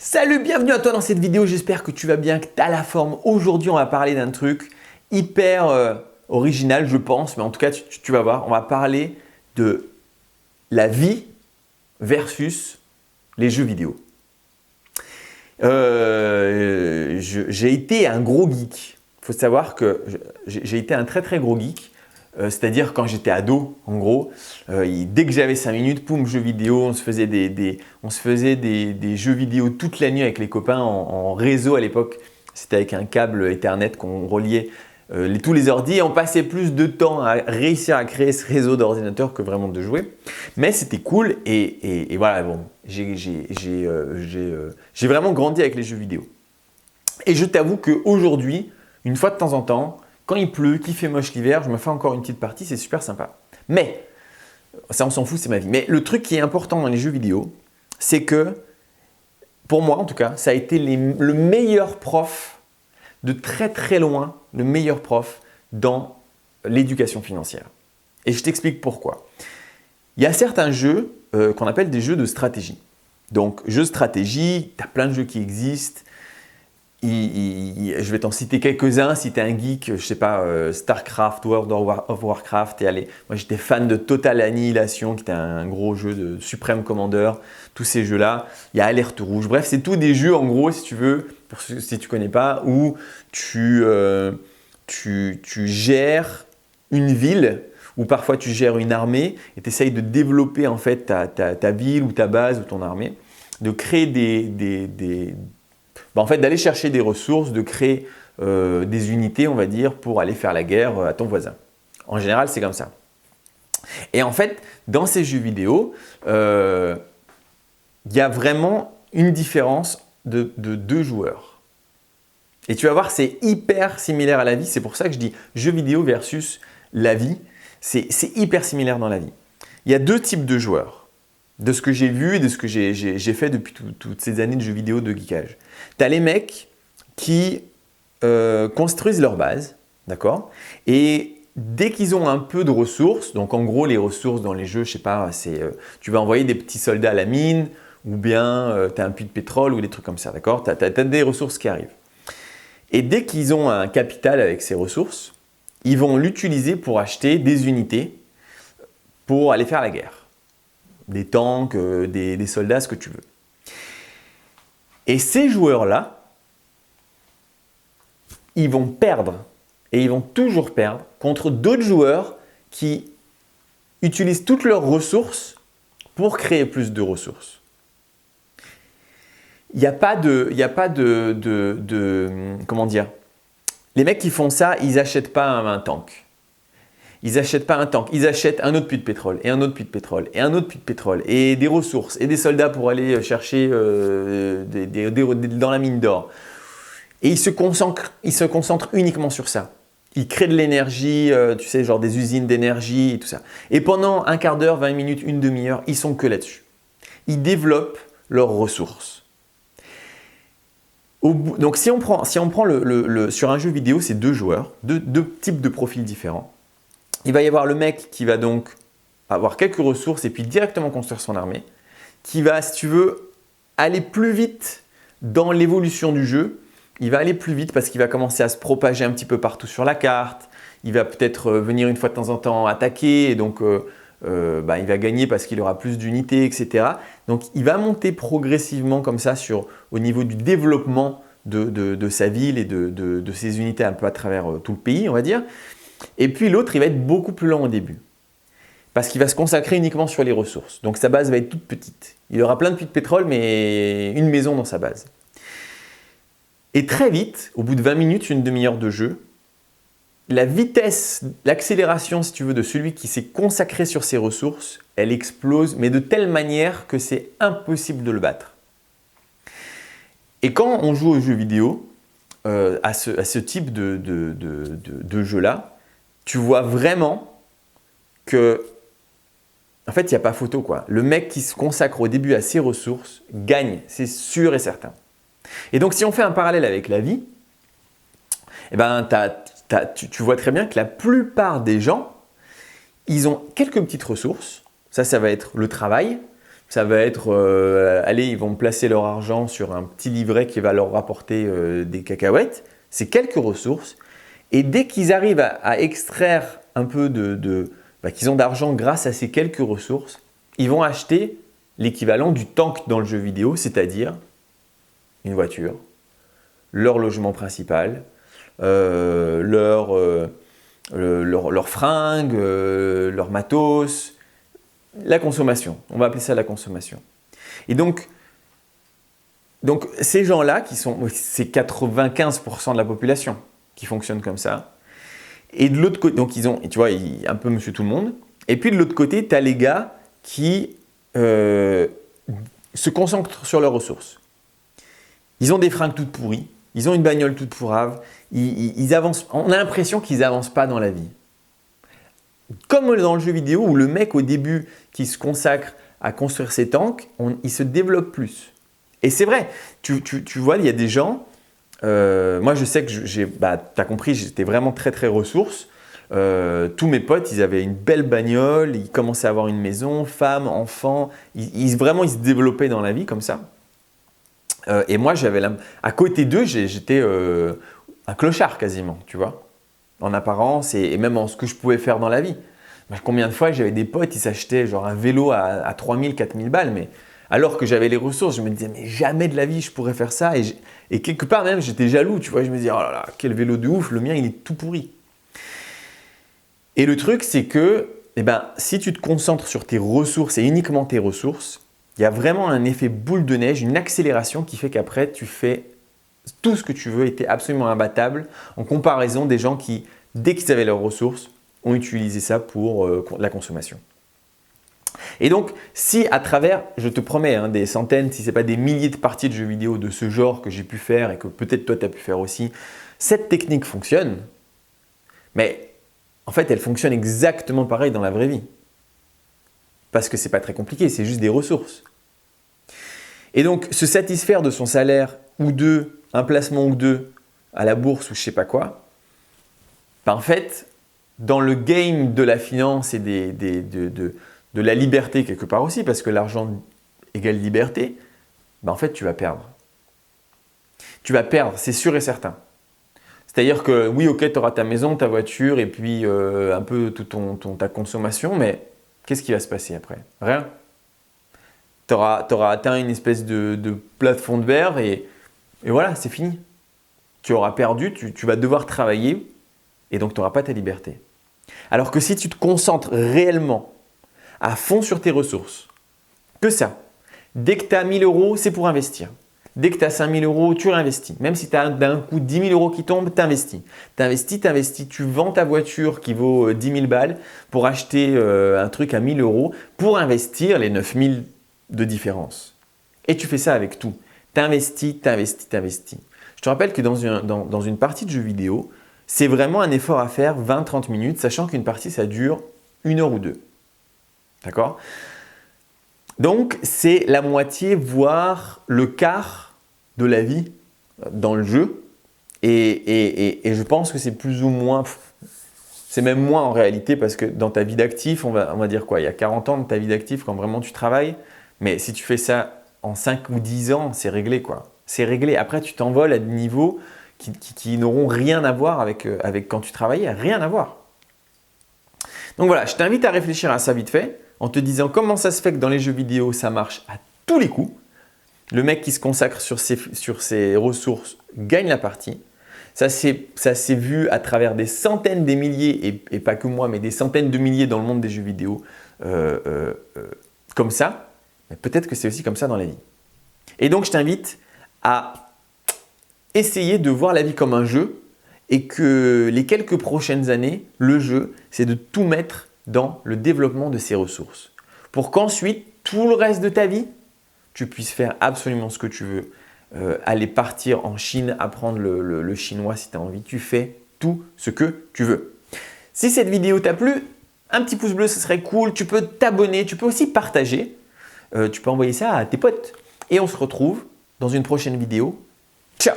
Salut, bienvenue à toi dans cette vidéo, j'espère que tu vas bien, que tu as la forme. Aujourd'hui, on va parler d'un truc hyper original, je pense, mais en tout cas, tu vas voir, on va parler de la vie versus les jeux vidéo. J'ai été un gros geek. Il faut savoir que j'ai été un très gros geek. C'est-à-dire quand j'étais ado, en gros, dès que j'avais 5 minutes, poum, jeux vidéo, on se faisait des jeux vidéo toute la nuit avec les copains en réseau à l'époque. C'était avec un câble Ethernet qu'on reliait tous les ordi et on passait plus de temps à réussir à créer ce réseau d'ordinateurs que vraiment de jouer. Mais c'était cool et voilà, bon, j'ai vraiment grandi avec les jeux vidéo. Et je t'avoue qu'aujourd'hui, une fois de temps en temps, quand il pleut, qu'il fait moche l'hiver, je me fais encore une petite partie, c'est super sympa. Mais, ça on s'en fout, c'est ma vie. Mais le truc qui est important dans les jeux vidéo, c'est que, pour moi en tout cas, ça a été le meilleur prof, de très loin, le meilleur prof dans l'éducation financière. Et je t'explique pourquoi. Il y a certains jeux qu'on appelle des jeux de stratégie. Donc, jeux de stratégie, tu as plein de jeux qui existent. Je vais t'en citer quelques-uns. Si tu es un geek, je sais pas, StarCraft, World of Warcraft, moi j'étais fan de Total Annihilation, qui était un gros jeu de Supreme Commander, tous ces jeux-là. Il y a Alerte Rouge, bref, c'est tous des jeux en gros, si tu veux, si tu ne connais pas, où tu gères une ville, ou parfois tu gères une armée, et tu essayes de développer en fait ta ville ou ta base ou ton armée, de créer en fait, d'aller chercher des ressources, de créer des unités, on va dire, pour aller faire la guerre à ton voisin. En général, c'est comme ça. Et en fait, dans ces jeux vidéo, il y a vraiment une différence de deux joueurs. Et tu vas voir, c'est hyper similaire à la vie. C'est pour ça que je dis jeux vidéo versus la vie. C'est hyper similaire dans la vie. Il y a deux types de joueurs. De ce que j'ai vu et de ce que j'ai fait depuis toutes ces années de jeux vidéo de geekage. Tu as les mecs qui construisent leur base, d'accord? Et dès qu'ils ont un peu de ressources, donc en gros les ressources dans les jeux, je sais pas, c'est tu vas envoyer des petits soldats à la mine ou bien tu as un puits de pétrole ou des trucs comme ça, d'accord? Tu as des ressources qui arrivent. Et dès qu'ils ont un capital avec ces ressources, ils vont l'utiliser pour acheter des unités pour aller faire la guerre. Des tanks, des soldats, ce que tu veux. Et ces joueurs-là, ils vont perdre, et ils vont toujours perdre, contre d'autres joueurs qui utilisent toutes leurs ressources pour créer plus de ressources. Il n'y a pas de comment dire, les mecs qui font ça, ils n'achètent pas un tank. Ils n'achètent pas un tank, ils achètent un autre puits de pétrole, et un autre puits de pétrole, et un autre puits de pétrole, et des ressources, et des soldats pour aller chercher dans la mine d'or. Et ils se concentrent uniquement sur ça. Ils créent de l'énergie, tu sais, genre des usines d'énergie et tout ça. Et pendant un quart d'heure, 20 minutes, une demi-heure, ils sont que là-dessus. Ils développent leurs ressources. Donc si on prend sur un jeu vidéo, c'est deux joueurs, deux types de profils différents. Il va y avoir le mec qui va donc avoir quelques ressources et puis directement construire son armée, qui va, si tu veux, aller plus vite dans l'évolution du jeu. Il va aller plus vite parce qu'il va commencer à se propager un petit peu partout sur la carte. Il va peut-être venir une fois de temps en temps attaquer et donc il va gagner parce qu'il aura plus d'unités, etc. Donc il va monter progressivement comme ça au niveau du développement de sa ville et de ses unités un peu à travers tout le pays, on va dire. Et puis l'autre, il va être beaucoup plus lent au début parce qu'il va se consacrer uniquement sur les ressources. Donc sa base va être toute petite. Il aura plein de puits de pétrole, mais une maison dans sa base. Et très vite, au bout de 20 minutes, une demi-heure de jeu, la vitesse, l'accélération, si tu veux, de celui qui s'est consacré sur ses ressources, elle explose, mais de telle manière que c'est impossible de le battre. Et quand on joue aux jeux vidéo, à ce type de jeu-là, tu vois vraiment que, en fait, il n'y a pas photo, quoi. Le mec qui se consacre au début à ses ressources gagne, c'est sûr et certain. Et donc, si on fait un parallèle avec la vie, eh ben, tu vois très bien que la plupart des gens, ils ont quelques petites ressources. Ça va être le travail. Ça va être, allez, ils vont placer leur argent sur un petit livret qui va leur rapporter des cacahuètes. C'est quelques ressources. Et dès qu'ils arrivent à extraire un peu qu'ils ont d'argent grâce à ces quelques ressources, ils vont acheter l'équivalent du tank dans le jeu vidéo, c'est-à-dire une voiture, leur logement principal, leurs fringues, leur matos, la consommation. On va appeler ça la consommation. Et donc ces gens-là, c'est 95% de la population qui fonctionne comme ça. Et de l'autre côté, donc tu vois, un peu monsieur tout le monde. Et puis de l'autre côté, tu as les gars qui se concentrent sur leurs ressources. Ils ont des fringues toutes pourries, ils ont une bagnole toute pourrave, ils avancent, on a l'impression qu'ils n'avancent pas dans la vie. Comme dans le jeu vidéo où le mec au début qui se consacre à construire ses tanks, il se développe plus. Et c'est vrai, tu vois, il y a des gens, moi je sais que tu as compris, j'étais vraiment très très ressource. Tous mes potes, ils avaient une belle bagnole, ils commençaient à avoir une maison, femme, enfant, vraiment ils se développaient dans la vie comme ça. Et moi, à côté d'eux, j'étais un clochard quasiment, tu vois, en apparence et même en ce que je pouvais faire dans la vie. Combien de fois j'avais des potes, ils s'achetaient genre un vélo à 3000, 4000 balles, mais alors que j'avais les ressources, je me disais, mais jamais de la vie je pourrais faire ça. Et quelque part même, j'étais jaloux, tu vois, je me disais, oh là là, quel vélo de ouf, le mien, il est tout pourri. Et le truc, c'est que si tu te concentres sur tes ressources et uniquement tes ressources, il y a vraiment un effet boule de neige, une accélération qui fait qu'après, tu fais tout ce que tu veux et tu es absolument imbattable en comparaison des gens qui, dès qu'ils avaient leurs ressources, ont utilisé ça pour la consommation. Et donc, si à travers, je te promets, des centaines, si ce n'est pas des milliers de parties de jeux vidéo de ce genre que j'ai pu faire et que peut-être toi tu as pu faire aussi, cette technique fonctionne, mais en fait, elle fonctionne exactement pareil dans la vraie vie. Parce que ce n'est pas très compliqué, c'est juste des ressources. Et donc, se satisfaire de son salaire ou un placement ou deux à la bourse ou je ne sais pas quoi, en fait, dans le game de la finance et de la liberté quelque part aussi, parce que l'argent égale liberté, en fait, tu vas perdre. Tu vas perdre, c'est sûr et certain. C'est-à-dire que oui, ok, tu auras ta maison, ta voiture et puis un peu toute ta consommation, mais qu'est-ce qui va se passer après? Rien. Tu auras atteint une espèce de plafond de verre et voilà, c'est fini. Tu auras perdu, tu vas devoir travailler et donc tu n'auras pas ta liberté. Alors que si tu te concentres réellement à fond sur tes ressources, que ça, dès que tu as 1000 euros, c'est pour investir. Dès que tu as 5000 euros, tu réinvestis. Même si tu as d'un coup 10 000 euros qui tombent, tu investis. Tu investis, tu vends ta voiture qui vaut 10 000 balles pour acheter un truc à 1000 euros pour investir les 9000 de différence. Et tu fais ça avec tout. Tu investis. Je te rappelle que dans une partie de jeu vidéo, c'est vraiment un effort à faire 20-30 minutes, sachant qu'une partie, ça dure 1 heure ou 2. D'accord ? Donc, c'est la moitié, voire le quart de la vie dans le jeu. Et je pense que c'est plus ou moins, c'est même moins en réalité parce que dans ta vie d'actif, on va dire quoi, il y a 40 ans de ta vie d'actif quand vraiment tu travailles. Mais si tu fais ça en 5 ou 10 ans, c'est réglé quoi. C'est réglé. Après, tu t'envoles à des niveaux qui n'auront rien à voir avec quand tu travaillais, rien à voir. Donc voilà, je t'invite à réfléchir à ça vite fait en te disant comment ça se fait que dans les jeux vidéo, ça marche à tous les coups. Le mec qui se consacre sur ses ressources gagne la partie. Ça s'est vu à travers des centaines, des milliers, et pas que moi, mais des centaines de milliers dans le monde des jeux vidéo comme ça. Mais peut-être que c'est aussi comme ça dans la vie. Et donc, je t'invite à essayer de voir la vie comme un jeu et que les quelques prochaines années, le jeu, c'est de tout mettre dans le développement de ses ressources pour qu'ensuite, tout le reste de ta vie, tu puisses faire absolument ce que tu veux. Aller partir en Chine, apprendre le chinois si tu as envie. Tu fais tout ce que tu veux. Si cette vidéo t'a plu, un petit pouce bleu, ce serait cool. Tu peux t'abonner, tu peux aussi partager. Tu peux envoyer ça à tes potes. Et on se retrouve dans une prochaine vidéo. Ciao!